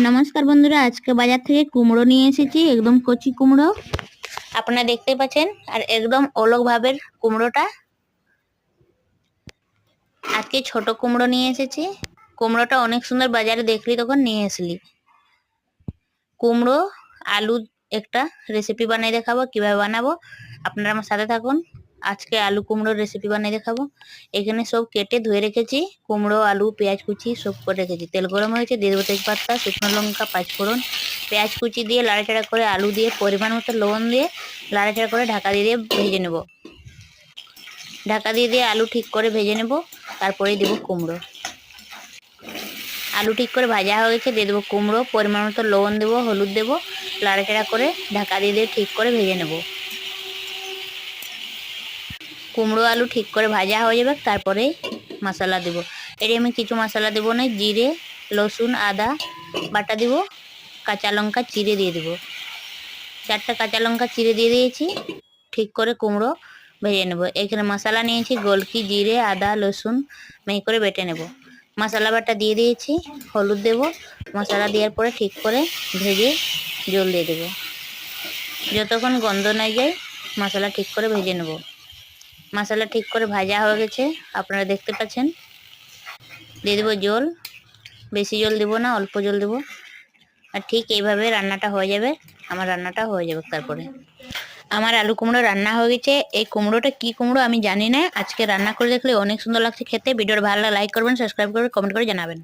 নমস্কার বন্ধুরা, আজকে বাজার থেকে কুমড়ো নিয়ে এসেছি, একদম কচি কুমড়ো আপনারা দেখতে পাচ্ছেন। আর একদম অলগ ভাবের কুমড়োটা। আজকে ছোট কুমড়ো নিয়ে এসেছি। কুমড়োটা অনেক সুন্দর, বাজারে দেখলি তখন নিয়ে আসলি। কুমড়ো আলু একটা রেসিপি বানিয়ে দেখাবো, কিভাবে বানাবো আপনারা আমার সাথে থাকুন। আজকে আলু কুমড়োর রেসিপি বানিয়ে দেখাবো। এখানে সব কেটে ধুয়ে রেখেছি, কুমড়ো আলু পেঁয়াজ কুচি সব করে রেখেছি। তেল গরম হয়েছে, দিয়ে দেবো তেজপাতা, শুকনো লঙ্কা, পাঁচফোড়ন, পেঁয়াজ কুচি দিয়ে লাড়াচাড়া করে আলু দিয়ে পরিমাণ মতো লবণ দিয়ে লাড়াচাড়া করে ঢাকা দিয়ে দিয়ে ভেজে নেব। ঢাকা দিয়ে দিয়ে আলু ঠিক করে ভেজে নেব। তারপরে দেব কুমড়ো। আলু ঠিক করে ভাজা হয়ে গেছে, দিয়ে দেবো কুমড়ো, পরিমাণ মতো লবণ দেবো, হলুদ দেবো, লাড়াচাড়া করে ঢাকা দিয়ে দিয়ে ঠিক করে ভেজে নেব। কুমড়ো আলু ঠিক করে ভাজা হয়ে যাবে, তারপরে মশলা দেবো। এর আমি কিছু মশলা দেবো না, জিরে, রসুন, আদা বাটা দিব, কাঁচা লঙ্কা চিড়ে দিয়ে দেবো। 4টা কাঁচা লঙ্কা চিড়ে দিয়ে দিয়েছি। ঠিক করে কুমড়ো ভেজে নেব। এখানে মশলা নিয়েছি, গোলকি, জিরে, আদা, রসুন মিহি করে বেটে নেব। মশলা বাটা দিয়ে দিয়েছি, হলুদ দেব। মশলা দেওয়ার পরে ঠিক করে ভেজে জল দিয়ে দেবো। যতক্ষণ গন্ধ না যায় মশলা ঠিক করে ভেজে নেব। মশলা ঠিক করে ভাজা হয়ে গেছে, আপনারা দেখতে পাচ্ছেন। দিয়ে দেবো জল। বেশি জল দেবো না, অল্প জল দেবো। আর ঠিক এইভাবে রান্নাটা হয়ে যাবে। আমার রান্নাটা হয়ে যাবে। তারপরে আমার আলু কুমড়ো রান্না হয়ে গেছে। এই কুমড়োটা কি কুমড়ো আমি জানি না, আজকে রান্না করে দেখলে অনেক সুন্দর লাগছে খেতে। ভিডিওটা ভালো লাগলে লাইক করবেন, সাবস্ক্রাইব করবেন, কমেন্ট করে জানাবেন।